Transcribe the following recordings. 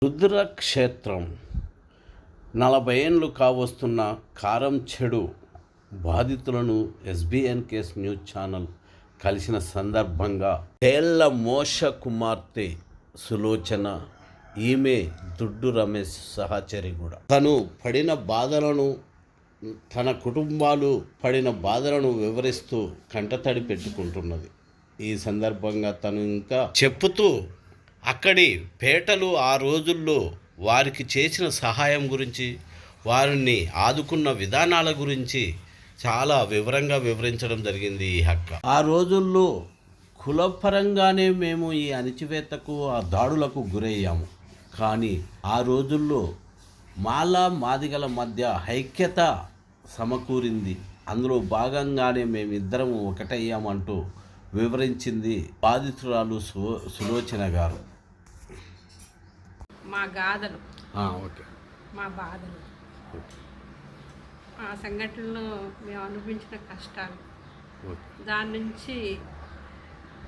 రుద్రక్షేత్రం 40 ఏళ్ళు కావస్తున్న కారం చెడు బాధితులను ఎస్బీఎన్ కేస్ న్యూస్ ఛానల్ కలిసిన సందర్భంగా తేళ్ల మోష కుమార్తె సులోచన, ఈమె దుడ్డు రమేష్ సహచరి కూడా తను పడిన బాధలను, తన కుటుంబాలు పడిన బాధలను వివరిస్తూ కంటతడి పెట్టుకుంటున్నది. ఈ సందర్భంగా తను ఇంకా చెప్పుతూ అక్కడి పేటలు ఆ రోజుల్లో వారికి చేసిన సహాయం గురించి, వారిని ఆదుకున్న విధానాల గురించి చాలా వివరంగా వివరించడం జరిగింది ఈ అక్క. ఆ రోజుల్లో కులపరంగానే మేము ఈ అణచివేతకు, ఆ దాడులకు గురయ్యాము. కానీ ఆ రోజుల్లో మాదిగల మధ్య ఐక్యత సమకూరింది. అందులో భాగంగానే మేమిద్దరము ఒకటయ్యామంటూ వివరించింది బాధితురాలు సులోచన గారు. మా గాథలు, ఓకే, మా బాధలు, ఆ సంఘటనలో మేము అనుభవించిన కష్టాలు, దాని నుంచి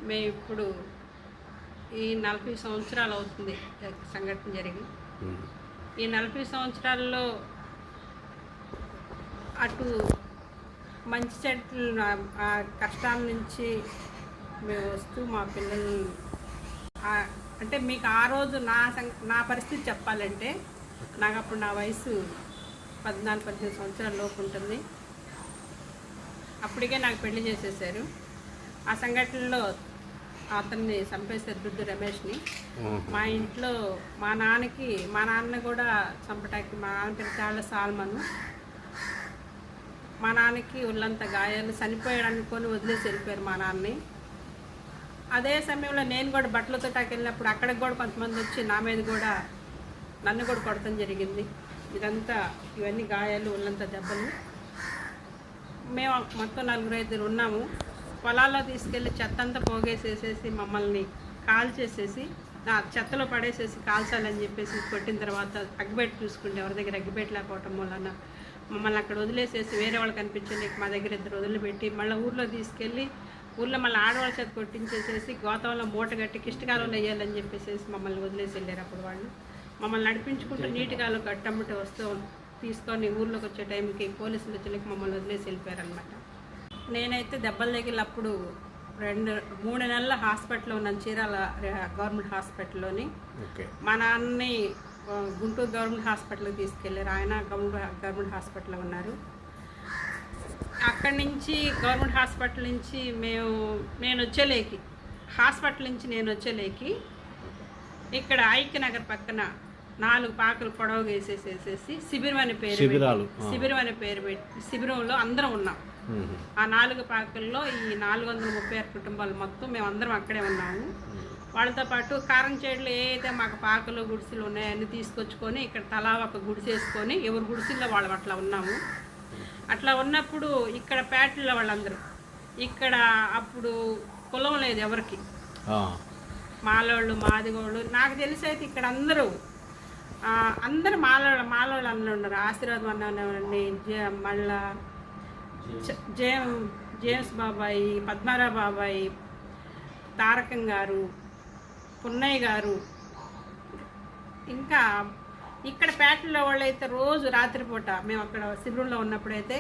మేము ఇప్పుడు ఈ 40 సంవత్సరాలు అవుతుంది సంఘటన జరిగి. ఈ 40 సంవత్సరాల్లో అటు మంచి చెట్లు ఆ కష్టాల నుంచి మేము వస్తూ మా పిల్లల్ని, అంటే మీకు ఆ రోజు నా పరిస్థితి చెప్పాలంటే, నాకు అప్పుడు నా వయసు 14-15 సంవత్సరాల లోపు ఉంటుంది. అప్పటికే నాకు పెళ్లి చేసేసారు. ఆ సంఘటనలో అతన్ని చంపేశారు, దుడ్డు రమేష్ని. మా ఇంట్లో మా నాన్న కూడా చంపటానికి, మా నాన్న పేరు తాళ్ళ సాల్మను. మా నాన్నకి ఒళ్ళంతా గాయాలు, చనిపోయాడు అనుకొని వదిలేసి వెళ్ళిపోయారు మా నాన్నని. అదే సమయంలో నేను కూడా బట్టలతో వెళ్ళినప్పుడు అక్కడికి కూడా కొంతమంది వచ్చి నా మీద కూడా నన్ను కూడా కొడతాం జరిగింది. ఇవన్నీ గాయాలు, ఒళ్ళంతా దెబ్బలు. మేము మొత్తం 4-5 ఉన్నాము. పొలాల్లో తీసుకెళ్ళి చెత్త అంతా పోగేసేసేసి మమ్మల్ని కాల్చేసేసి, చెత్తలో పడేసేసి కాల్చాలని చెప్పేసి కొట్టిన తర్వాత అగ్గిపెట్టి చూసుకుంటే ఎవరి దగ్గర అగ్గిపెట్టి లేకపోవటం వలన మమ్మల్ని అక్కడ వదిలేసేసి వేరే వాళ్ళు కనిపించండి మా దగ్గర 2 వదిలిపెట్టి మళ్ళీ ఊర్లో తీసుకెళ్ళి ఊళ్ళో మళ్ళీ ఆడవాళ్ళ చేత కొట్టించేసేసి గోతంలో మూట కట్టి కిష్టకాలంలో వేయాలని చెప్పేసి మమ్మల్ని వదిలేసి వెళ్ళారు. అప్పుడు వాళ్ళు మమ్మల్ని నడిపించుకుంటూ నీటికాలు కట్టమ్మటి వస్తూ తీసుకొని ఊర్లోకి వచ్చే టైంకి పోలీసులు వచ్చేకి మమ్మల్ని వదిలేసి వెళ్ళిపోయారనమాట. నేనైతే దెబ్బలు తగిలి అప్పుడు 2-3 నెలల హాస్పిటల్లో ఉన్నాను, చీరాల గవర్నమెంట్ హాస్పిటల్లోని. మా నాన్నని గుంటూరు గవర్నమెంట్ హాస్పిటల్కి తీసుకెళ్ళారు. ఆయన గవర్నమెంట్ హాస్పిటల్లో ఉన్నారు. అక్కడి నుంచి గవర్నమెంట్ హాస్పిటల్ నుంచి నేను వచ్చేలేకి ఇక్కడ ఐక్యనగర్ పక్కన 4 పాకలు పొడవుగా వేసేసేసి శిబిరం అనే పేరు పెట్టి శిబిరంలో అందరం ఉన్నాం. ఆ 4 పాకల్లో ఈ 436 కుటుంబాలు మొత్తం మేము అందరం అక్కడే ఉన్నాము. వాళ్ళతో పాటు కారం చేడులో ఏదైతే మాకు పాకలు గుడిసెలు ఉన్నాయని తీసుకొచ్చుకొని ఇక్కడ తలా ఒక గుడిసేసుకొని ఎవరు గుడిసెల్లో వాళ్ళు అట్లా ఉన్నాము. అట్లా ఉన్నప్పుడు ఇక్కడ పేటలో వాళ్ళందరూ ఇక్కడ అప్పుడు కులం లేదు ఎవరికి, మాలోళ్ళు మాదిగోళ్ళు. నాకు తెలిసి అయితే ఇక్కడ అందరూ మాలోళ్ళు అందరూ ఉన్నారు. ఆశీర్వాదం అన్నవాడిని, మళ్ళా జేమ్స్ బాబాయి, పద్మారావు బాబాయి, తారకం గారు, పున్నయ్య గారు, ఇంకా ఇక్కడ పేటలో వాళ్ళు అయితే రోజు రాత్రిపూట మేము అక్కడ శిబిరంలో ఉన్నప్పుడైతే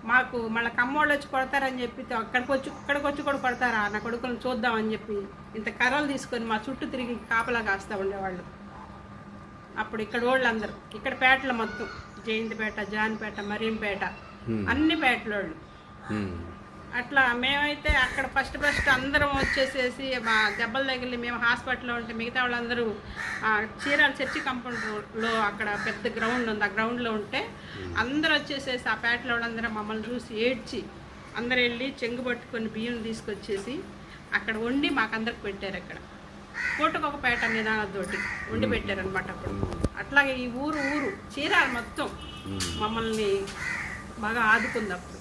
మాకు మళ్ళీ కమ్మోళ్ళు వచ్చి కొడతారని చెప్పి ఇక్కడికి వచ్చి కూడా కొడతారా నా కొడుకులను చూద్దామని చెప్పి ఇంత కర్రలు తీసుకొని మా చుట్టూ తిరిగి కాపలా కాస్తూ ఉండేవాళ్ళు. అప్పుడు ఇక్కడ వాళ్ళందరూ ఇక్కడ పేటలో మొత్తం జయంతిపేట, జాన్పేట, మరీంపేట అన్ని పేటలోళ్ళు. అట్లా మేమైతే అక్కడ ఫస్ట్ అందరం వచ్చేసేసి మా దెబ్బలు తగిలి మేము హాస్పిటల్లో ఉంటే మిగతా వాళ్ళందరూ చీరాల చర్చి కాంపౌండ్లో అక్కడ పెద్ద గ్రౌండ్ ఉంది, ఆ గ్రౌండ్లో ఉంటే అందరూ వచ్చేసేసి ఆ పేటలో వాళ్ళందరూ మమ్మల్ని చూసి ఏడ్చి అందరూ వెళ్ళి చెంగు పట్టుకొని బియ్యం తీసుకొచ్చేసి అక్కడ వండి మాకందరికి పెట్టారు. అక్కడ పూటకొక పేట నిదానంతోటి వండి పెట్టారనమాట. అప్పుడు అట్లాగే ఈ ఊరు చీరాల మొత్తం మమ్మల్ని బాగా ఆదుకుంది అప్పుడు.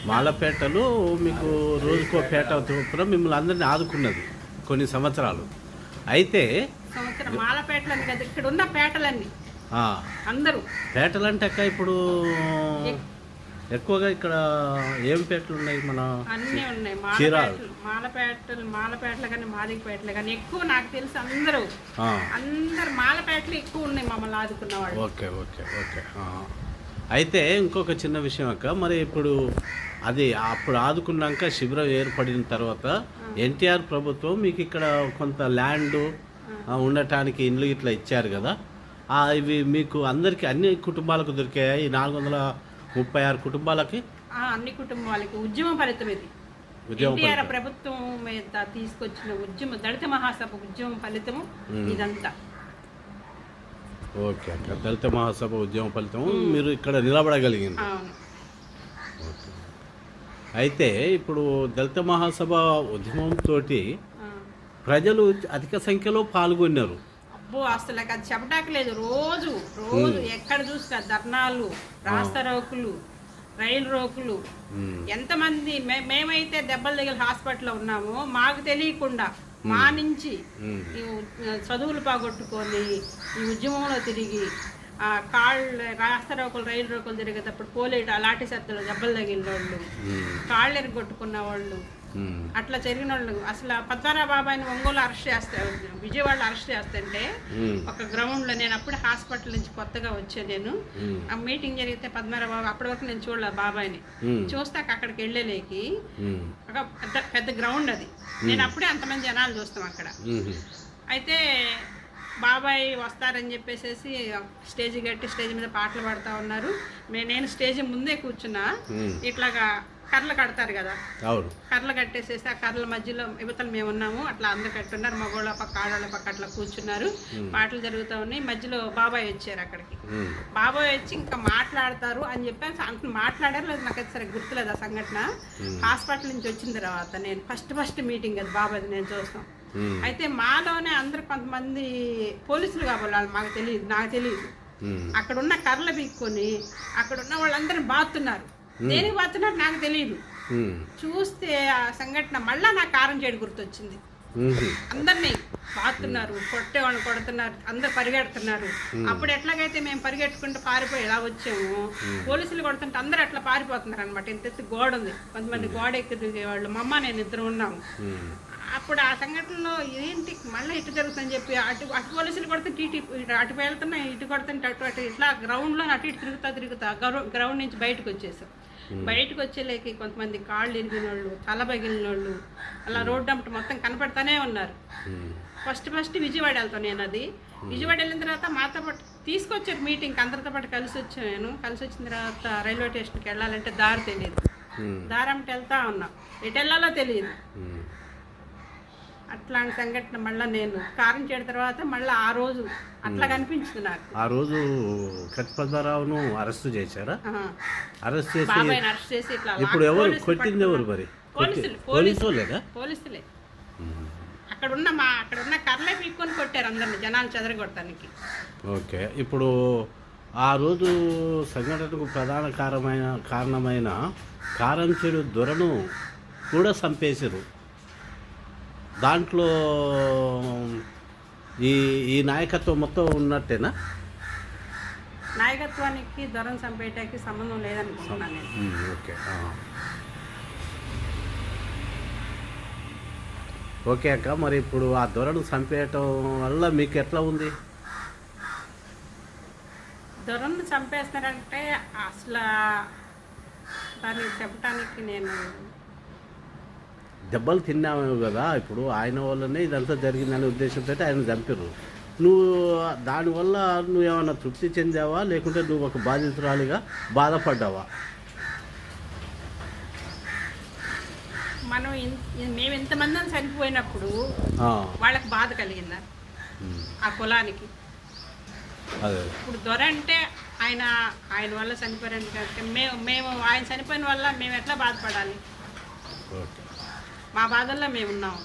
మాలపేటలు మీకు రోజుకో పేట చొప్పున మిమ్మల్ని అందరినీ ఆదుకున్నది కొన్ని సంవత్సరాలు. అయితే మాలపేటలని కదా ఇక్కడ ఉన్న పేటలన్నీ అందరూ. పేటలు అంటే అక్క ఇప్పుడు ఎక్కువగా ఇక్కడ ఏం పేటలు ఉన్నాయి? మన అన్నీ ఉన్నాయి. మాలపేటలు కానీ మాదిగపేటలు కానీ ఎక్కువ నాకు తెలిసి అందరూ మాలపేటలు ఎక్కువ ఉన్నాయి మమ్మల్ని ఆదుకున్న వాళ్ళు. Okay okay okay. అయితే ఇంకొక చిన్న విషయం అక్క, మరి ఇప్పుడు అది అప్పుడు ఆదుకున్నాక శిబిరం ఏర్పడిన తర్వాత ఎన్టీఆర్ ప్రభుత్వం మీకు ఇక్కడ కొంత ల్యాండ్ ఉండటానికి ఇండ్లు ఇట్లా ఇచ్చారు కదా, ఇవి మీకు అందరికీ అన్ని కుటుంబాలకు దొరికాయి? 436 కుటుంబాలకి? అన్ని కుటుంబాలకి ఉద్యమం ఫలితం ఇది. ఎన్టీఆర్ ప్రభుత్వం మీద తీసుకొచ్చిన ఉద్యమం, దళిత మహాసభ ఉద్యమం ఫలితము ఇదంతా. ఓకే అక్క, దళిత మహాసభ ఉద్యమం ఫలితం మీరు ఇక్కడ నిలబడగలిగింది. అయితే ఇప్పుడు దళిత మహాసభ ఉద్యమంతో ప్రజలు అధిక సంఖ్యలో పాల్గొన్నారు. అబ్బో అసలు అది చెప్పటాకలేదు. రోజు ఎక్కడ చూసినా ధర్నాలు, రాస్తారోకులు, రైలు రోకులు. ఎంతమంది మేమైతే దెబ్బలు తగిలి హాస్పిటల్లో ఉన్నామో మాకు తెలియకుండా మా నుంచి చదువులు పోగొట్టుకొని ఈ ఉద్యమంలో తిరిగి కాళ్ళు రాస్తారోకులు, రైలు రోకులు తిరిగేటప్పుడు పోలేటు లాఠీ సత్తులు దెబ్బలు తగిలిన వాళ్ళు, కాళ్ళు ఎరగొట్టుకున్న వాళ్ళు, అట్లా జరిగిన వాళ్ళు. అసలు పద్మనాభ బాబాయిని ఒంగోలు అరెస్ట్ చేస్తారు, విజయవాడలో అరెస్ట్ చేస్తుంటే ఒక గ్రౌండ్లో, నేను అప్పుడే హాస్పిటల్ నుంచి కొత్తగా వచ్చాను. నేను ఆ మీటింగ్ జరిగితే పద్మనాభ బాబా అప్పటి వరకు నేను చూడలేదు బాబాయిని. చూస్తాక అక్కడికి వెళ్ళలేకి ఒక పెద్ద గ్రౌండ్ అది. నేను అప్పుడే అంతమంది జనాలు చూస్తాం అక్కడ. అయితే బాబాయ్ వస్తారని చెప్పేసి స్టేజ్ కట్టి స్టేజ్ మీద పాటలు పాడుతూ ఉన్నారు. నేను స్టేజ్ ముందే కూర్చున్నా. ఇట్లాగా కర్రలు కడతారు కదా, కర్రలు కట్టేసేసి ఆ కర్రల మధ్యలో యువతలు మేము ఉన్నాము. అట్లా అందరు కట్టున్నారు, మగోళ్ళ పక్క ఆడవాళ్ళ పక్క అట్లా కూర్చున్నారు. పాటలు జరుగుతూ ఉన్నాయి. మధ్యలో బాబాయ్ వచ్చారు అక్కడికి. బాబాయ్ వచ్చి ఇంకా మాట్లాడతారు అని చెప్పి మాట్లాడారు లేదు, నాకైతే సరే గుర్తులేదు ఆ సంఘటన. హాస్పిటల్ నుంచి వచ్చిన తర్వాత నేను ఫస్ట్ మీటింగ్ అది బాబాయ్ నేను చూస్తాం. అయితే మాలోనే అందరు కొంతమంది పోలీసులు కాబట్టి మాకు తెలియదు, నాకు తెలియదు. అక్కడ ఉన్న కర్రలు పీక్కొని అక్కడ ఉన్న వాళ్ళందరినీ బాతున్నారు. దేనికి బాతున్నారు నాకు తెలియదు. చూస్తే ఆ సంఘటన మళ్ళా నాకు కారం చేయడం గుర్తొచ్చింది. అందరినీ బాతున్నారు, కొట్టేవాళ్ళని కొడుతున్నారు, అందరు పరిగెడుతున్నారు. అప్పుడు ఎట్లాగైతే మేము పరిగెట్టుకుంటూ పారిపోయి ఎలా వచ్చాము, పోలీసులు కొడుతుంటే అందరు అట్లా పారిపోతున్నారు అనమాట. ఇంత గోడ ఉంది, కొంతమంది గోడ ఎక్కి దిగేవాళ్ళు. మా అమ్మ నేను ఇద్దరు ఉన్నాము. అప్పుడు ఆ సంఘటనలో ఏంటి మళ్ళీ ఇటు జరుగుతుందని చెప్పి అటు పోలీసులు కొడుతుంటే అటు వెళ్తున్నా, ఇటు కొడుతుంటే అటు ఇట్లా గ్రౌండ్లో అటు ఇటు తిరుగుతా గ్రౌండ్ నుంచి బయటకు వచ్చేసాం. బయటకు వచ్చేలేకి కొంతమంది కాళ్ళు ఇరిగిన వాళ్ళు, తల పగిలిన వాళ్ళు, అలా రోడ్డు అమ్మట మొత్తం కనపడతానే ఉన్నారు. ఫస్ట్ విజయవాడ వెళ్తాను నేను. అది విజయవాడ వెళ్ళిన తర్వాత మాతో పాటు తీసుకొచ్చారు మీటింగ్కి, అందరితో పాటు కలిసి వచ్చాను నేను. కలిసి వచ్చిన తర్వాత రైల్వే స్టేషన్కి వెళ్ళాలంటే దారి తెలియదు, దారి అమ్మట వెళ్తా ఉన్నా, ఎటు వెళ్ళాలో తెలియదు. అట్లాంటి సంఘటన మళ్ళీ నేను కారం చేయడం తర్వాత మళ్ళీ ఆ రోజు అట్లా కనిపించింది నాకు. ఆ రోజు కత్తిపద్మారావును అరెస్ట్ చేశారా? అరెస్ట్ చేసి బాబాయ్ని అరెస్ట్ చేసి ఇట్లా ఇప్పుడు ఎవరు కొట్టింది? ఎవరు మరి? పోలీసులే. అక్కడ ఉన్న కర్రలే పీక్కొని కొట్టారు అందరిని, జనాలు చెదరగొట్టడానికి. ఓకే. ఇప్పుడు ఆ రోజు సంఘటనకు ప్రధాన కారణమైన కారంచేడు దొరను కూడా చంపేశారు. దాంట్లో ఈ నాయకత్వం మొత్తం ఉన్నట్టేనా? నాయకత్వానికి దొరను చంపేయటానికి సంబంధం లేదనుకుంటున్నాను నేను. ఓకే ఓకే అక్క. మరి ఇప్పుడు ఆ దొరను చంపేయటం వల్ల మీకు ఎట్లా ఉంది? దొరను చంపేస్తారంటే అసలు దాన్ని చెప్పడానికి నేను దెబ్బలు తిన్నాము కదా, ఇప్పుడు ఆయన వల్లనే ఇదంతా జరిగిందనే ఉద్దేశంతో ఆయన చంపారు. నువ్వు దానివల్ల నువ్వేమన్నా తృప్తి చెందావా, లేకుంటే నువ్వు ఒక బాధితురాలిగా బాధపడ్డావా? మేము ఇంతమంది చనిపోయినప్పుడు వాళ్ళకి బాధ కలిగిందా ఆ కులానికి? ఇప్పుడు దొర అంటే ఆయన వల్ల చనిపోయారంటే మేము ఆయన చనిపోయిన వల్ల మేము ఎట్లా బాధపడాలి? మా బాధల్లో మేము ఉన్నాము.